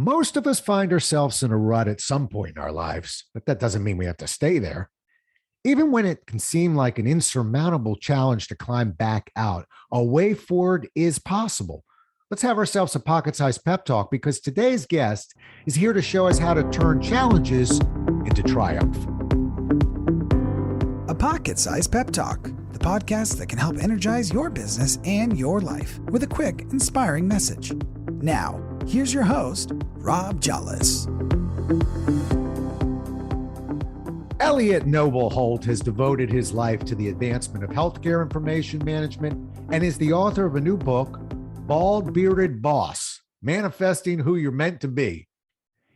Most of us find ourselves in a rut at some point in our lives, but that doesn't mean we have to stay there. Even when it can seem like an insurmountable challenge to climb back out, a way forward is possible. Let's have ourselves a pocket sized pep talk because today's guest is here to show us how to turn challenges into triumph. A Pocket Sized Pep Talk, the podcast that can help energize your business and your life with a quick, inspiring message. Now, here's your host, Rob Jollis. Elliott Noble-Holt has devoted his life to the advancement of healthcare information management and is the author of a new book, Bald Bearded Boss, Manifesting Who You're Meant to Be.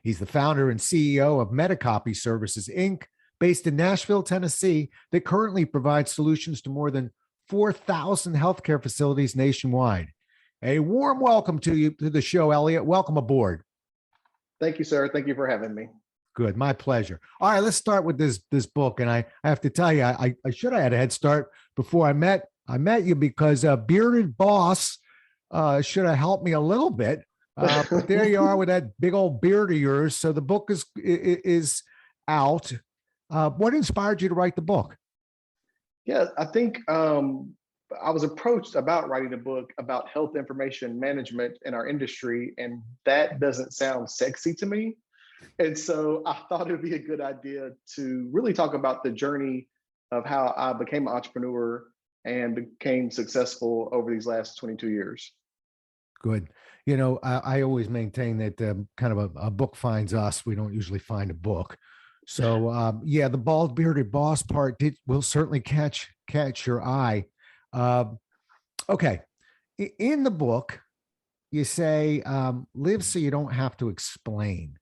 He's the founder and CEO of Metacopy Services, Inc., based in Nashville, Tennessee, that currently provides solutions to more than 4,000 healthcare facilities nationwide. A warm welcome to you to the show, Elliott. Welcome aboard. Thank you, sir. Thank you for having me. Good. My pleasure. All right, let's start with this book. And I have to tell you, I should have had a head start before I met you because Bearded Boss should have helped me a little bit. But there you are with that big old beard of yours. So the book is out. What inspired you to write the book? Yeah, I think I was approached about writing a book about health information management in our industry, and that doesn't sound sexy to me. And so I thought it would be a good idea to really talk about the journey of how I became an entrepreneur and became successful over these last 22 years. Good. You know, I always maintain that kind of a book finds us. We don't usually find a book. So yeah, the bald bearded boss part will certainly catch your eye. Okay. In the book, you say, live so you don't have to explain.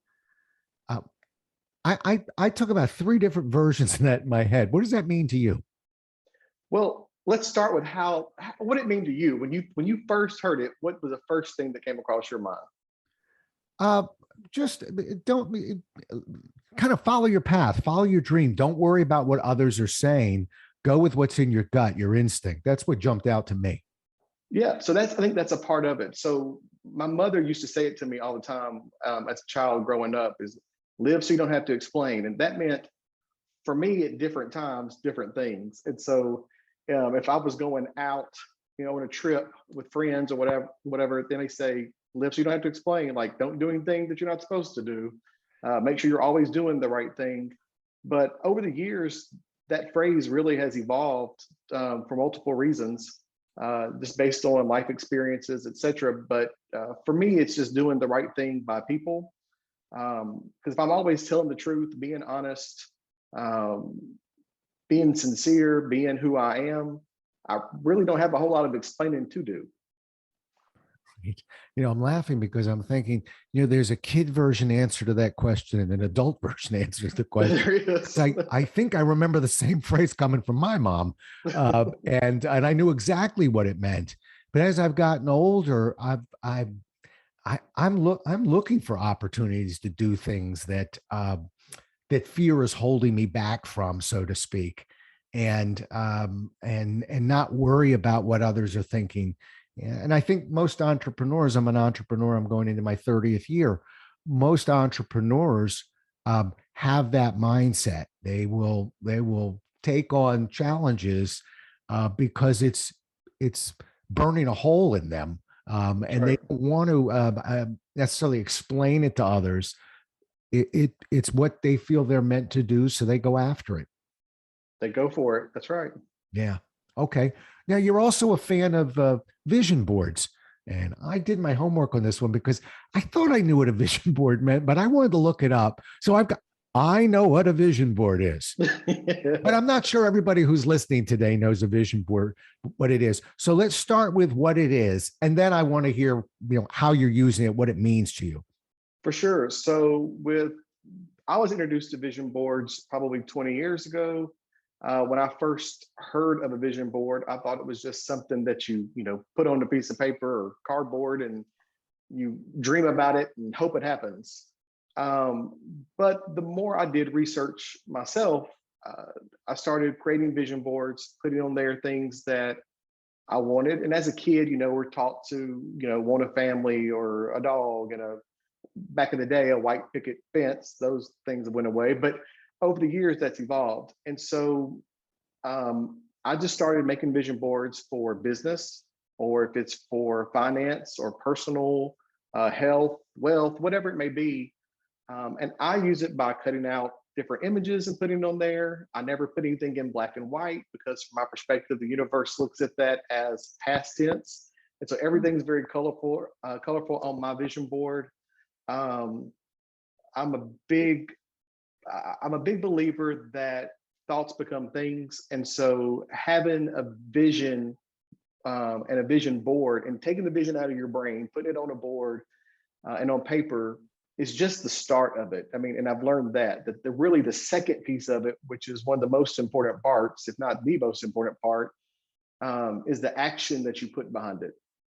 I took about 3 different versions of that in my head. What does that mean to you? Well, let's start with what it mean to you when you first heard it. What was the first thing that came across your mind? Just don't kind of follow your path, follow your dream. Don't worry about what others are saying. Go with what's in your gut, your instinct. That's what jumped out to me. Yeah, so I think that's a part of it. So my mother used to say it to me all the time as a child growing up: is live so you don't have to explain. And that meant for me at different times, different things. And so if I was going out, on a trip with friends or whatever, then they say, live so you don't have to explain. Like, don't do anything that you're not supposed to do. Make sure you're always doing the right thing. But over the years, that phrase really has evolved for multiple reasons, just based on life experiences, et cetera. But for me, it's just doing the right thing by people. Because if I'm always telling the truth, being honest, being sincere, being who I am, I really don't have a whole lot of explaining to do. I'm laughing because I'm thinking, there's a kid version answer to that question and an adult version answer to the question. There is. I think I remember the same phrase coming from my mom, and I knew exactly what it meant. But as I've gotten older, I'm looking for opportunities to do things that fear is holding me back from, so to speak, and not worry about what others are thinking. And I think most entrepreneurs, I'm an entrepreneur, I'm going into my 30th year. Most entrepreneurs have that mindset. They will take on challenges because it's burning a hole in them. And right. They don't want to necessarily explain it to others. It's what they feel they're meant to do, so they go after it. They go for it. That's right. Yeah. Okay. Now, you're also a fan of vision boards. And I did my homework on this one because I thought I knew what a vision board meant, but I wanted to look it up. So I know what a vision board is, but I'm not sure everybody who's listening today knows a vision board, what it is. So let's start with what it is. And then I want to hear, how you're using it, what it means to you. For sure. So I was introduced to vision boards probably 20 years ago. When I first heard of a vision board, I thought it was just something that you put on a piece of paper or cardboard and you dream about it and hope it happens. But the more I did research myself, I started creating vision boards, putting on there things that I wanted. And as a kid, we're taught to, want a family or a dog and a back in the day, a white picket fence, those things went away. But over the years, that's evolved. And so I just started making vision boards for business, or if it's for finance or personal health, wealth, whatever it may be. And I use it by cutting out different images and putting them on there. I never put anything in black and white because from my perspective, the universe looks at that as past tense. And so everything's very colorful on my vision board. I'm a big believer that thoughts become things. And so having a vision and a vision board and taking the vision out of your brain, putting it on a board and on paper is just the start of it. I mean, and I've learned that really the second piece of it, which is one of the most important parts, if not the most important part, is the action that you put behind it.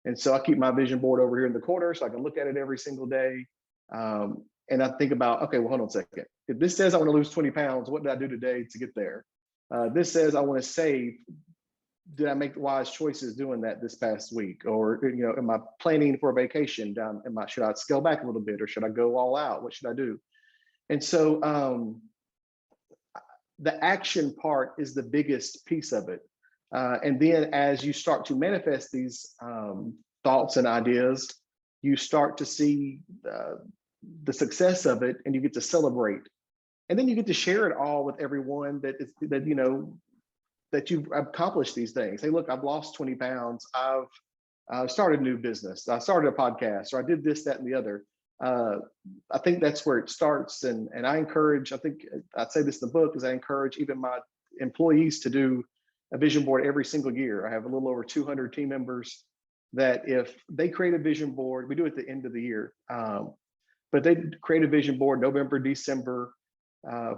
And so I keep my vision board over here in the corner so I can look at it every single day. And I think about, okay, well, hold on a second. If this says I want to lose 20 pounds, what did I do today to get there? This says I want to save. Did I make wise choices doing that this past week? Or, am I planning for a vacation? Should I scale back a little bit, or should I go all out? What should I do? And so the action part is the biggest piece of it. And then as you start to manifest these thoughts and ideas, you start to see the success of it, and you get to celebrate. And then you get to share it all with everyone that you've accomplished these things. Hey, look, I've lost 20 pounds. I've started a new business. I started a podcast, or I did this, that, and the other. I think that's where it starts. And I encourage, I think I say this in the book, is I encourage even my employees to do a vision board every single year. I have a little over 200 team members that if they create a vision board, we do it at the end of the year, but they create a vision board November, December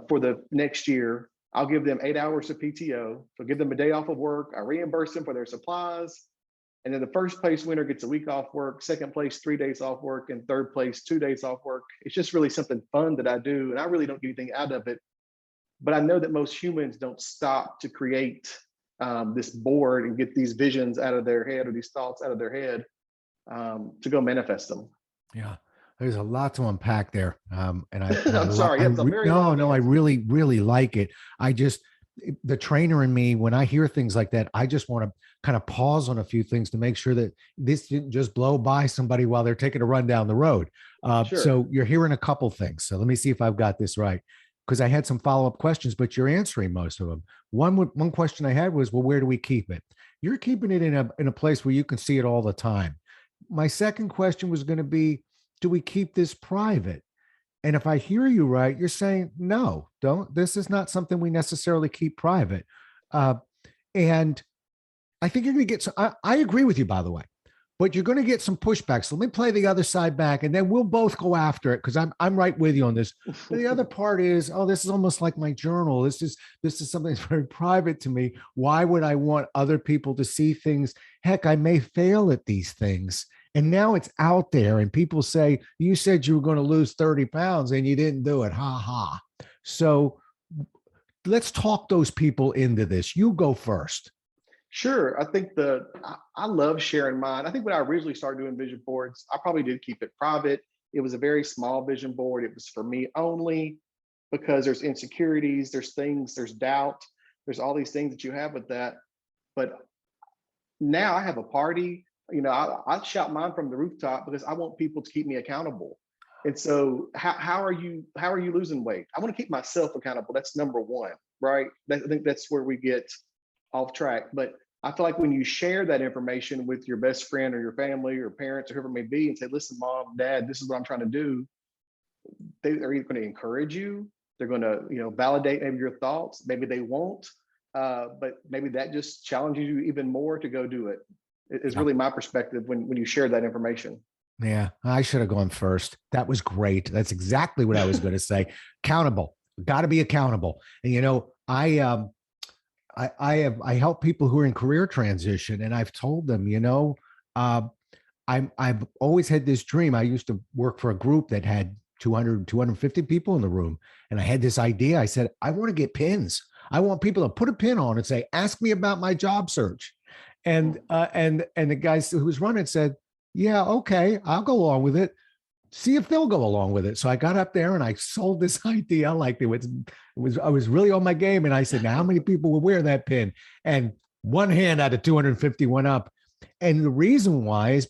for the next year. I'll give them 8 hours of PTO. So give them a day off of work. I reimburse them for their supplies. And then the first place winner gets a week off work, second place, 3 days off work, and third place, 2 days off work. It's just really something fun that I do. And I really don't get anything out of it. But I know that most humans don't stop to create this board and get these visions out of their head, or these thoughts out of their head to go manifest them. Yeah. There's a lot to unpack there. And I'm sorry. I really, really like it. The trainer in me, when I hear things like that, I just want to kind of pause on a few things to make sure that this didn't just blow by somebody while they're taking a run down the road. Sure. So you're hearing a couple things. So let me see if I've got this right, because I had some follow-up questions, but you're answering most of them. One question I had was, well, where do we keep it? You're keeping it in a place where you can see it all the time. My second question was going to be, do we keep this private? And if I hear you right, you're saying, no, don't. This is not something we necessarily keep private. And I think you're going to get some, I agree with you, by the way, but you're going to get some pushback. So let me play the other side back, and then we'll both go after it, because I'm right with you on this. But the other part is, this is almost like my journal. This is something that's very private to me. Why would I want other people to see things? Heck, I may fail at these things. And now it's out there, and people say, you said you were going to lose 30 pounds and you didn't do it. Ha ha. So let's talk those people into this. You go first. Sure. I think I love sharing mine. I think when I originally started doing vision boards, I probably did keep it private. It was a very small vision board. It was for me only, because there's insecurities, there's things, there's doubt, there's all these things that you have with that. But now I have a party. I shout mine from the rooftop because I want people to keep me accountable. And so how are you losing weight? I want to keep myself accountable. That's number one, right? I think that's where we get off track. But I feel like when you share that information with your best friend or your family or parents or whoever it may be, and say, listen, mom, dad, this is what I'm trying to do, they're either going to encourage you, they're going to, validate maybe your thoughts, maybe they won't, but maybe that just challenges you even more to go do it. Is really my perspective when you share that information. Yeah, I should have gone first. That was great. That's exactly what I was going to say. Accountable. Got to be accountable. And I help people who are in career transition, and I've told them, I've always had this dream. I used to work for a group that had 250 people in the room, and I had this idea. I said, I want to get pins. I want people to put a pin on and say, ask me about my job search. And the guy who was running said, yeah, okay, I'll go along with it. see if they'll go along with it. So I got up there and I sold this idea like I was really on my game. And I said, now how many people will wear that pin? And one hand out of 250 went up. And the reason why is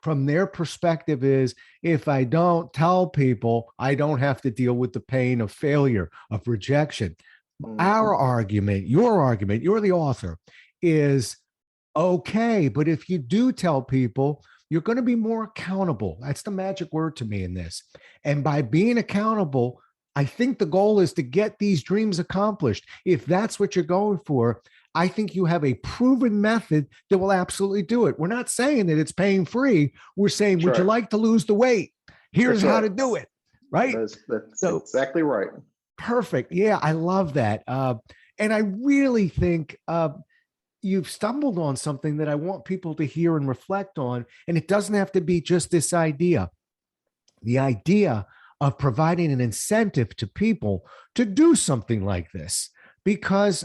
from their perspective is if I don't tell people, I don't have to deal with the pain of failure, of rejection. Our argument, you're the author, is okay. But if you do tell people, you're going to be more accountable. That's the magic word to me in this. And by being accountable, I think the goal is to get these dreams accomplished. If that's what you're going for, I think you have a proven method that will absolutely do it. We're not saying that it's pain free. We're saying, would you like to lose the weight? Here's how to do it. Right. That's so, exactly right. Perfect. Yeah, I love that. And I really think you've stumbled on something that I want people to hear and reflect on. And it doesn't have to be just this idea. The idea of providing an incentive to people to do something like this. Because,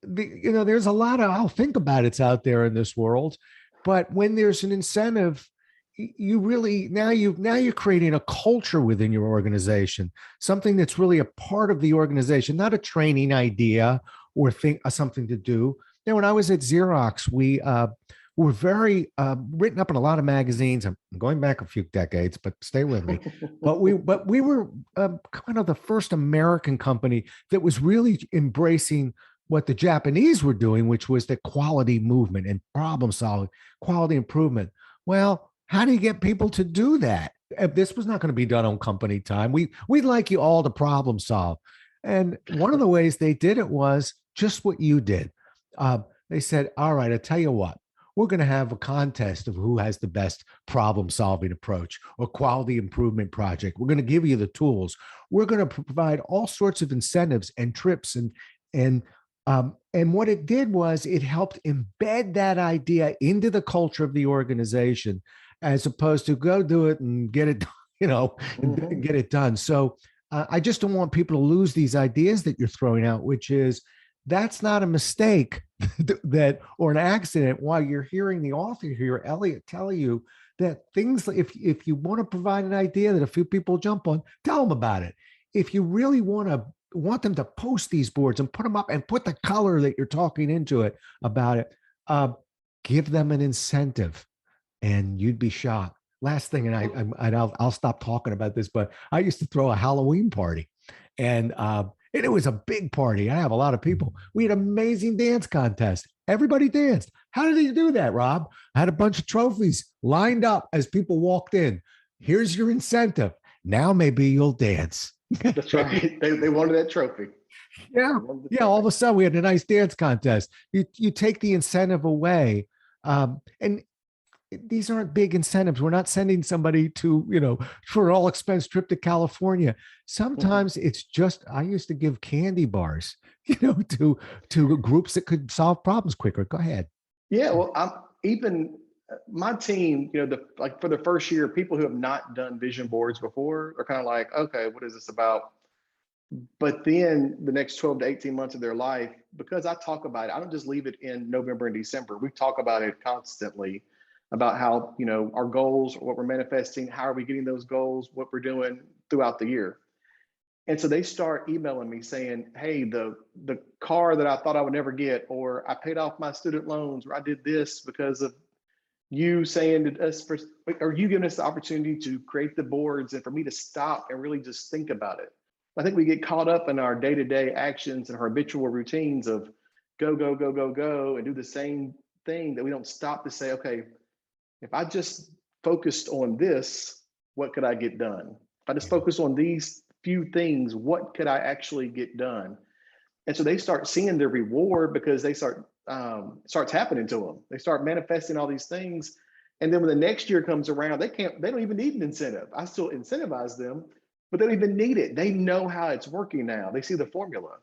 there's a lot of, I'll think about it's out there in this world. But when there's an incentive, you really, now you're creating a culture within your organization, something that's really a part of the organization, not a training idea or something to do. When I was at Xerox, we were very written up in a lot of magazines. I'm going back a few decades, but stay with me. but we were kind of the first American company that was really embracing what the Japanese were doing, which was the quality movement and problem solving, quality improvement. Well, how do you get people to do that? If this was not going to be done on company time, we'd like you all to problem solve. And one of the ways they did it was just what you did. They said, all right, I tell you what, we're going to have a contest of who has the best problem solving approach or quality improvement project. We're going to give you the tools. We're going to provide all sorts of incentives and trips. And what it did was it helped embed that idea into the culture of the organization, as opposed to go do it and get it, and get it done. So I just don't want people to lose these ideas that you're throwing out, which is, that's not a mistake or an accident. While you're hearing the author here, Elliott, tell you that things, if you want to provide an idea that a few people jump on, tell them about it. If you really want them to post these boards and put them up and put the color that you're talking into it about it, give them an incentive, and you'd be shocked. Last thing, and I'll stop talking about this, but I used to throw a Halloween party, and it was a big party. I have a lot of people. We had an amazing dance contest. Everybody danced. How did you do that, Rob? I had a bunch of trophies lined up as people walked in. Here's your incentive. Now maybe you'll dance. That's right. They wanted that trophy. Yeah. Yeah. All of a sudden we had a nice dance contest. You take the incentive away. And these aren't big incentives. We're not sending somebody to, for an all expense trip to California. Sometimes it's just, I used to give candy bars, to groups that could solve problems quicker. Go ahead. Yeah. Well, my team, for the first year, people who have not done vision boards before are kind of like, okay, what is this about? But then the next 12 to 18 months of their life, because I talk about it, I don't just leave it in November and December. We talk about it constantly, about how, our goals, what we're manifesting, how are we getting those goals, what we're doing throughout the year. And so they start emailing me saying, hey, the car that I thought I would never get, or I paid off my student loans, or I did this because of you saying to us, or you giving us the opportunity to create the boards, and for me to stop and really just think about it. I think we get caught up in our day-to-day actions and our habitual routines of go, go, go, go, go, and do the same thing, that we don't stop to say, okay, if I just focused on this, what could I get done? If I just focus on these few things, what could I actually get done? And so they start seeing the reward, because they starts happening to them. They start manifesting all these things. And then when the next year comes around, they don't even need an incentive. I still incentivize them, but they don't even need it. They know how it's working now. They see the formula.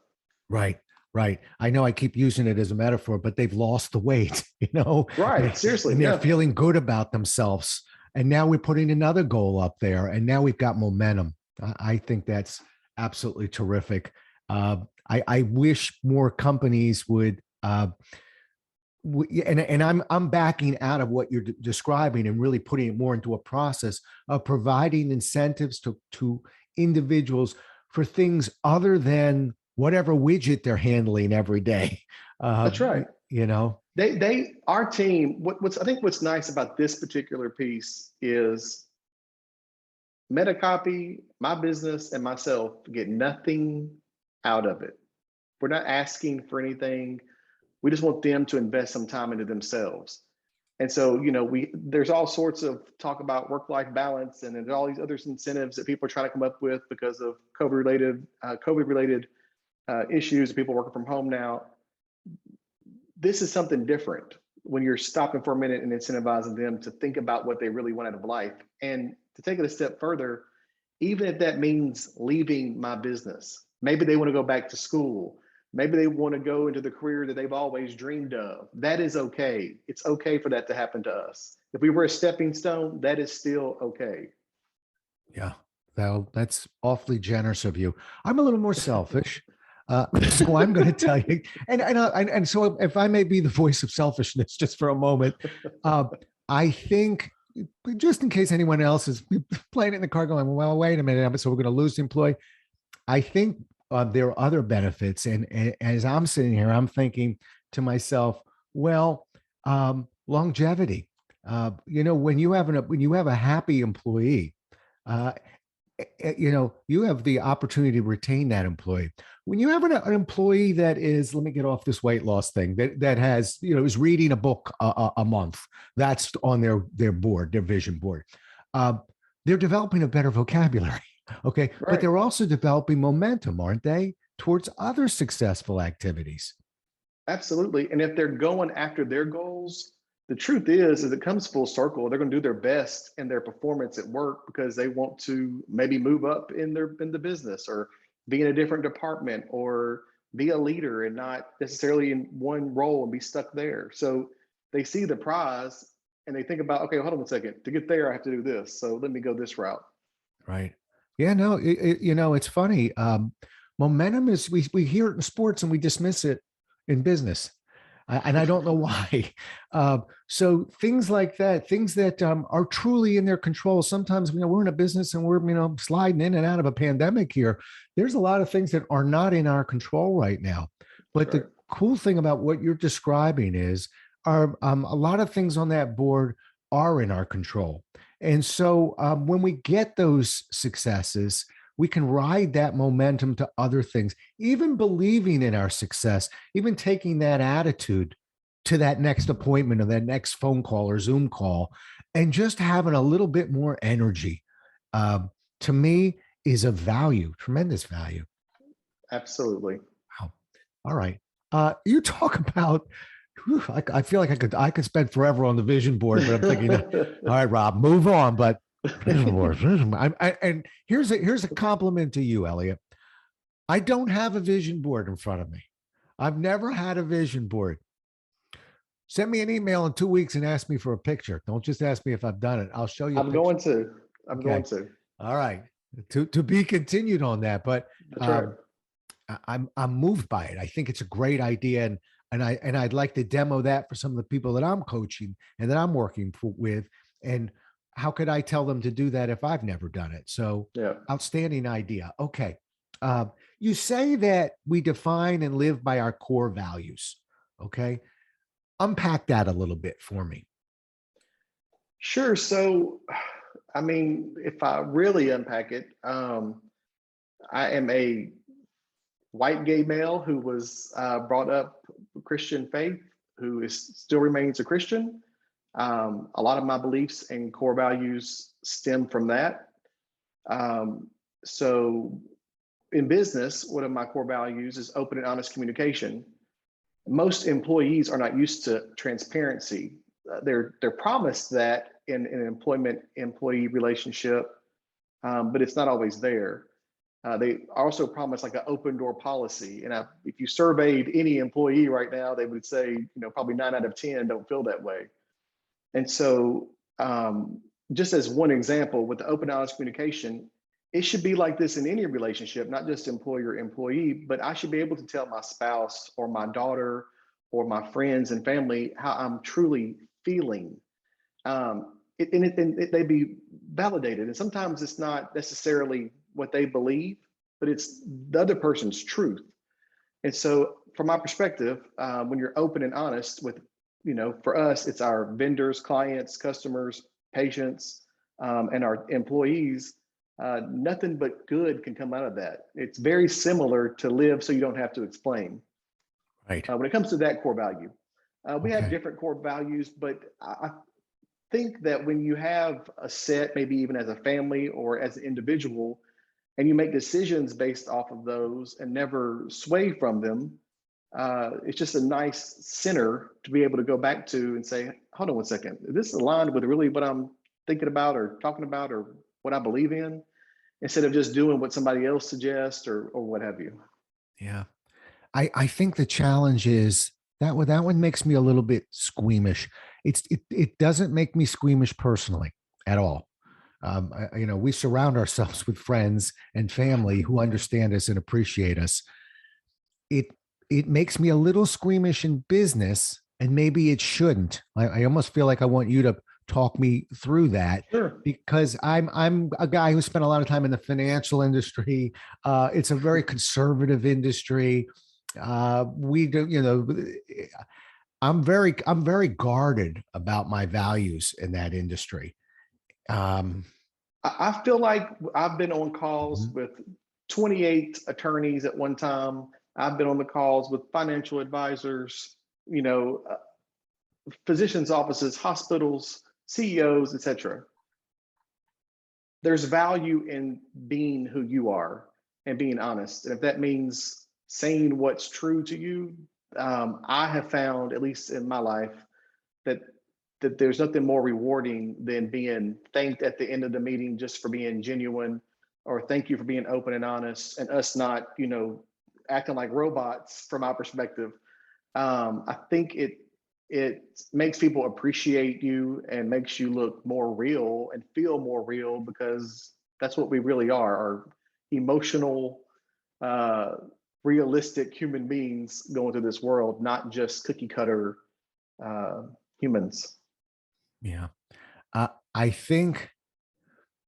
Right. Right. I know I keep using it as a metaphor, but they've lost the weight, Right. Seriously. And they're feeling good about themselves. And now we're putting another goal up there, and now we've got momentum. I think that's absolutely terrific. I wish more companies would and I'm backing out of what you're describing and really putting it more into a process of providing incentives to individuals for things other than whatever widget they're handling every day. That's right. You know, Our team, I think what's nice about this particular piece is Metacopy, my business, and myself get nothing out of it. We're not asking for anything. We just want them to invest some time into themselves. And so, there's all sorts of talk about work-life balance, and there's all these other incentives that people are trying to come up with because of COVID-related issues, people working from home now. This is something different when you're stopping for a minute and incentivizing them to think about what they really want out of life. And to take it a step further, even if that means leaving my business, maybe they want to go back to school, maybe they want to go into the career that they've always dreamed of. That is okay. It's okay for that to happen to us. If we were a stepping stone, that is still okay. Yeah, that's awfully generous of you. I'm a little more selfish. So I'm going to tell you, and so if I may be the voice of selfishness just for a moment, I think, just in case anyone else is playing it in the car going, well, wait a minute, so we're going to lose the employee. I think there are other benefits, and as I'm sitting here, I'm thinking to myself, well, longevity. When you have a happy employee, you have the opportunity to retain that employee. When you have an employee that is, let me get off this weight loss thing, that has, is reading a book a month, that's on their board, their vision board. They're developing a better vocabulary. Okay. Right. But they're also developing momentum, aren't they, towards other successful activities? Absolutely. And if they're going after their goals, the truth is it comes full circle. They're going to do their best in their performance at work because they want to maybe move up in the business, or be in a different department, or be a leader and not necessarily in one role and be stuck there. So they see the prize and they think about, okay, hold on a second. To get there, I have to do this. So let me go this route. Right. Yeah, no, it's funny. Momentum is, we hear it in sports and we dismiss it in business. And I don't know why. So things like that, things that are truly in their control. Sometimes, we're in a business and we're, sliding in and out of a pandemic here. There's a lot of things that are not in our control right now. But the cool thing about what you're describing is a lot of things on that board are in our control. And so when we get those successes, we can ride that momentum to other things, even believing in our success, even taking that attitude to that next appointment or that next phone call or Zoom call, and just having a little bit more energy, to me, is of value, tremendous value. Absolutely. Wow. All right. You talk about, I feel like I could spend forever on the vision board, but I'm thinking, all right, Rob, move on. But and here's a compliment to you, Elliott. I don't have a vision board in front of me. I've never had a vision board. Send me an email in 2 weeks and ask me for a picture. Don't just ask me if I've done it. I'll show you. I'm going to. All right. To be continued on that, but right. I'm moved by it. I think it's a great idea, and I'd like to demo that for some of the people that I'm coaching and that I'm working with. And how could I tell them to do that if I've never done it? So, outstanding idea. Okay. You say that we define and live by our core values. Okay. Unpack that a little bit for me. Sure. So, if I really unpack it, I am a white gay male who was brought up Christian faith, who still remains a Christian. A lot of my beliefs and core values stem from that. So in business, one of my core values is open and honest communication. Most employees are not used to transparency. They're promised that in an employee relationship, but it's not always there. They also promise like an open door policy. And if you surveyed any employee right now, they would say, probably 9 out of 10 don't feel that way. And so just as one example, with the open, honest communication, it should be like this in any relationship, not just employer-employee, but I should be able to tell my spouse or my daughter or my friends and family how I'm truly feeling. They be validated. And sometimes it's not necessarily what they believe, but it's the other person's truth. And so from my perspective, when you're open and honest with, for us, it's our vendors, clients, customers, patients, and our employees, nothing but good can come out of that. It's very similar to live so you don't have to explain. Right. When it comes to that core value, we have Okay. different core values, but I think that when you have a set, maybe even as a family or as an individual, and you make decisions based off of those and never sway from them, it's just a nice center to be able to go back to and say, hold on one second, is this aligned with really what I'm thinking about or talking about or what I believe in, instead of just doing what somebody else suggests or what have you. Yeah. I think the challenge is that one makes me a little bit squeamish. It doesn't make me squeamish personally at all. We surround ourselves with friends and family who understand us and appreciate us. It makes me a little squeamish in business, and maybe it shouldn't. I almost feel like I want you to talk me through that. Sure. Because I'm a guy who spent a lot of time in the financial industry. It's a very conservative industry. We do, I'm very guarded about my values in that industry. I feel like I've been on calls with 28 attorneys at one time. I've been on the calls with financial advisors, physicians' offices, hospitals, CEOs, etc. There's value in being who you are and being honest. And if that means saying what's true to you, I have found, at least in my life, that there's nothing more rewarding than being thanked at the end of the meeting just for being genuine, or thank you for being open and honest, and us not, acting like robots from our perspective. I think it makes people appreciate you and makes you look more real and feel more real, because that's what we really are emotional, realistic human beings going through this world, not just cookie cutter humans. Yeah. I think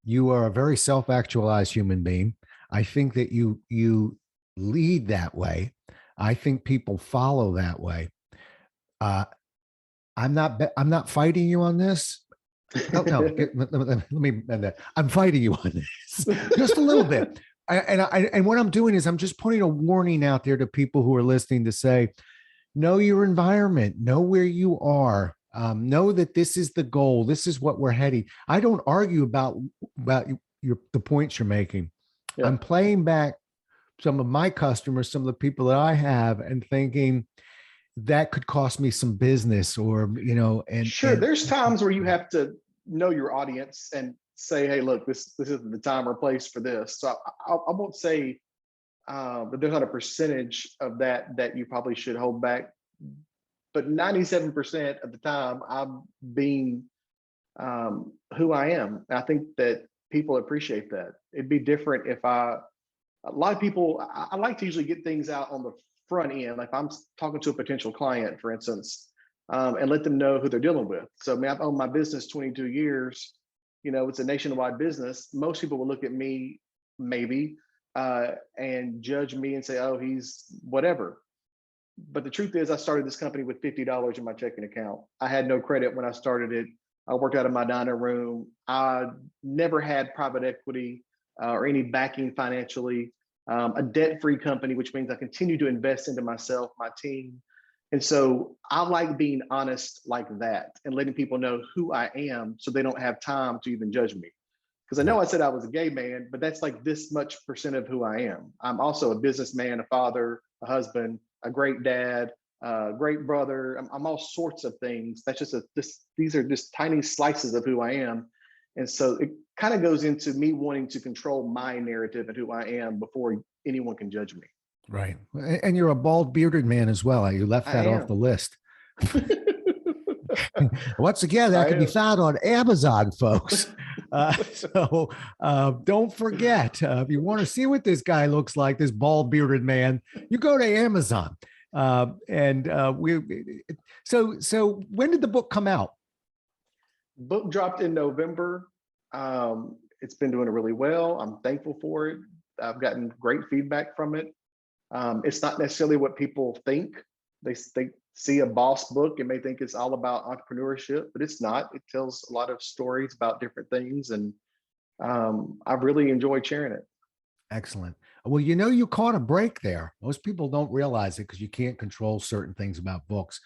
you are a very self-actualized human being. I think that you lead that way. I think people follow that way. I'm not fighting you on this. No, let me bend that. I'm fighting you on this just a little bit. And what I'm doing is I'm just putting a warning out there to people who are listening to say, know your environment, know where you are, know that this is the goal. This is what we're heading. I don't argue about the points you're making. Yeah. I'm playing back some of my customers, some of the people that I have, and thinking that could cost me some business, or, and sure. There's times where you have to know your audience and say, hey, look, this isn't the time or place for this. So I won't say that there's not a percentage of that you probably should hold back, but 97% of the time I'm being who I am. I think that people appreciate that. It'd be different if a lot of people, I like to usually get things out on the front end. Like if I'm talking to a potential client, for instance, and let them know who they're dealing with. So I mean, I've owned my business 22 years. It's a nationwide business. Most people will look at me maybe and judge me and say, oh, he's whatever. But the truth is, I started this company with $50 in my checking account. I had no credit when I started it. I worked out of my dining room. I never had private equity or any backing financially. A debt-free company, which means I continue to invest into myself, my team. And so I like being honest like that and letting people know who I am so they don't have time to even judge me. Because I know I said I was a gay man, but that's like this much percent of who I am. I'm also a businessman, a father, a husband, a great dad, a great brother. I'm all sorts of things. That's just these are just tiny slices of who I am. And so it kind of goes into me wanting to control my narrative and who I am before anyone can judge me. Right. And you're a bald bearded man as well. You left that off the list. Once again, that can be found on Amazon, folks. So don't forget, if you want to see what this guy looks like, this bald bearded man, you go to Amazon. So when did the book come out? Book dropped in November. It's been doing really well. I'm thankful for it. I've gotten great feedback from it. It's not necessarily what people think. They see a boss book and may think it's all about entrepreneurship, but it's not. It tells a lot of stories about different things, and I've really enjoyed sharing it. Excellent. Well, you caught a break there. Most people don't realize it because you can't control certain things about books.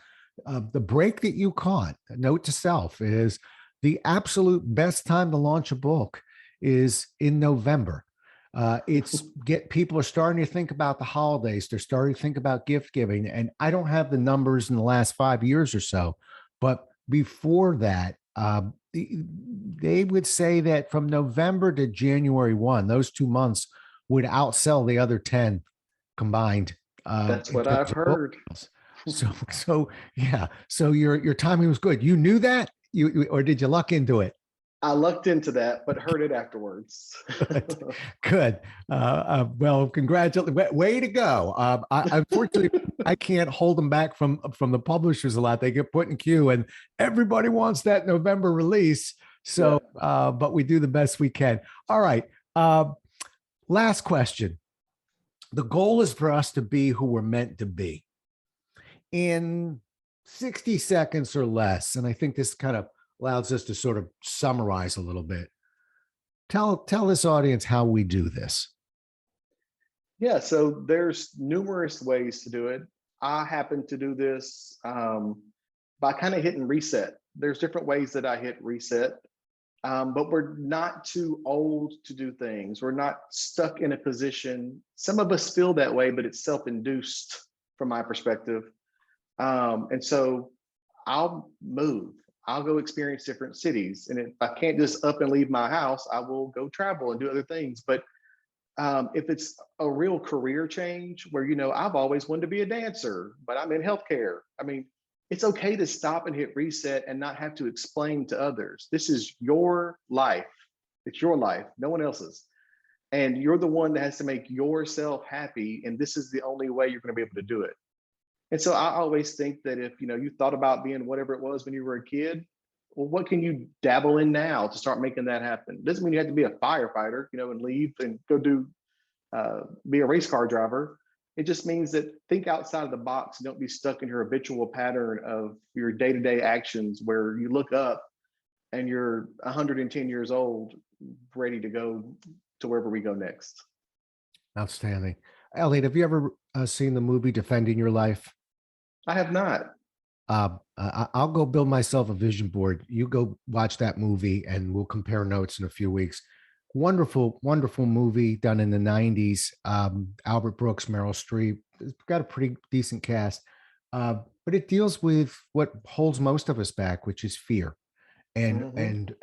The break that you caught, note to self, is the absolute best time to launch a book is in November. People are starting to think about the holidays. They're starting to think about gift giving. And I don't have the numbers in the last 5 years or so, but before that, they would say that from November to January 1, those 2 months would outsell the other 10 combined. That's what I've heard. So yeah. So your timing was good. You knew that, or did you luck into it? I lucked into that, but heard it afterwards. Good. Well, congratulations. Way to go. Unfortunately, I can't hold them back from the publishers a lot. They get put in queue, and everybody wants that November release. So, yeah. But we do the best we can. All right. Last question. The goal is for us to be who we're meant to be in 60 seconds or less. And I think this kind of allows us to sort of summarize a little bit. Tell this audience how we do this. Yeah, so there's numerous ways to do it. I happen to do this by kind of hitting reset. There's different ways that I hit reset, but we're not too old to do things. We're not stuck in a position. Some of us feel that way, but it's self-induced from my perspective. And so I'll move. I'll go experience different cities. And if I can't just up and leave my house, I will go travel and do other things. But if it's a real career change where, I've always wanted to be a dancer, but I'm in healthcare. I mean, it's okay to stop and hit reset and not have to explain to others. This is your life. It's your life, no one else's. And you're the one that has to make yourself happy. And this is the only way you're going to be able to do it. And so I always think that if, you thought about being whatever it was when you were a kid, well, what can you dabble in now to start making that happen? It doesn't mean you have to be a firefighter, and leave and go be a race car driver. It just means that think outside of the box and don't be stuck in your habitual pattern of your day-to-day actions where you look up and you're 110 years old, ready to go to wherever we go next. Outstanding. Elliott, have you ever seen the movie Defending Your Life? I have not. I'll go build myself a vision board. You go watch that movie and we'll compare notes in a few weeks. Wonderful, wonderful movie done in the 90s. Albert Brooks, Meryl Streep. It's got a pretty decent cast. But it deals with what holds most of us back, which is fear and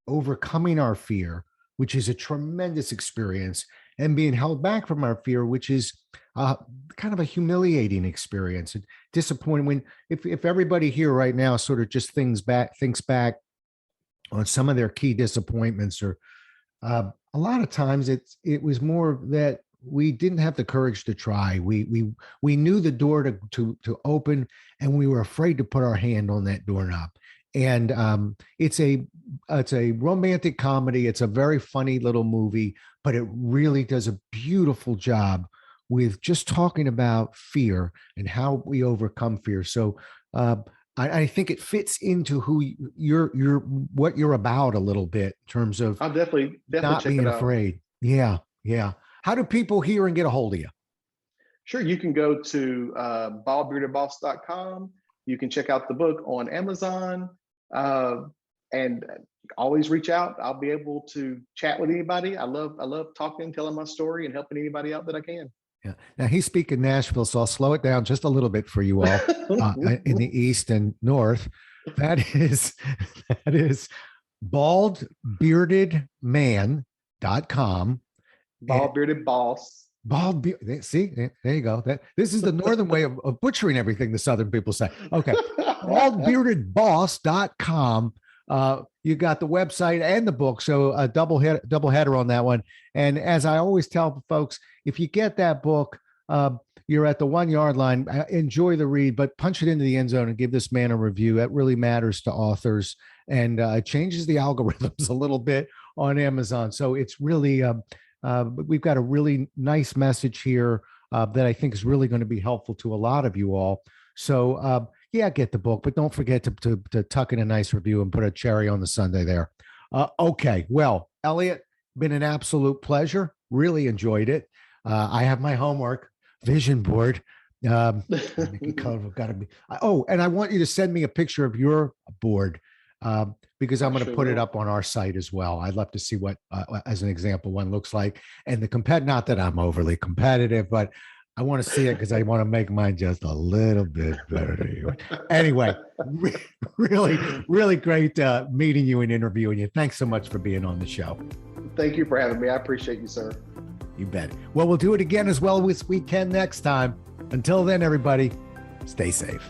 overcoming our fear, which is a tremendous experience, and being held back from our fear, which is kind of a humiliating experience and disappointing. When if everybody here right now sort of just thinks back on some of their key disappointments, or a lot of times it was more that we didn't have the courage to try. We knew the door to open, and we were afraid to put our hand on that doorknob. And it's a romantic comedy. It's a very funny little movie, but it really does a beautiful job with just talking about fear and how we overcome fear. So I think it fits into who what you're about a little bit in terms of I'll definitely not check being it out. afraid. Yeah. How do people hear and get a hold of you? Sure, you can go to baldbeardedboss.com. You can check out the book on Amazon, and always reach out. I'll be able to chat with anybody. I love talking, telling my story, and helping anybody out that I can. Yeah. Now he's speaking Nashville, so I'll slow it down just a little bit for you all in the East and North. That is baldbeardedman.com. Bald Bearded Boss. See, there you go. This is the northern way of butchering everything the southern people say. Okay. Baldbeardedboss.com. You got the website and the book, so a double header on that one. And as I always tell folks, if you get that book, you're at the 1 yard line, enjoy the read, but punch it into the end zone and give this man a review. That really matters to authors, and changes the algorithms a little bit on Amazon. So it's really, we've got a really nice message here that I think is really going to be helpful to a lot of you all. So yeah, get the book, but don't forget to tuck in a nice review and put a cherry on the sundae there. Okay, well, Elliott, been an absolute pleasure. Really enjoyed it. I have my homework vision board. Got to be. Oh, and I want you to send me a picture of your board because I'm going to put it up on our site as well. I'd love to see what, as an example, one looks like. And not that I'm overly competitive, but I want to see it because I want to make mine just a little bit better. Anyway, really, really great meeting you and interviewing you. Thanks so much for being on the show. Thank you for having me. I appreciate you, sir. You bet. Well, we'll do it again as well as we can next time. Until then, everybody, stay safe.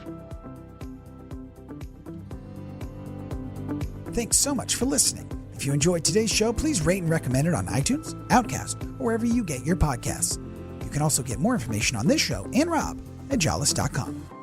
Thanks so much for listening. If you enjoyed today's show, please rate and recommend it on iTunes, Outcast, or wherever you get your podcasts. You can also get more information on this show and Rob at jollis.com.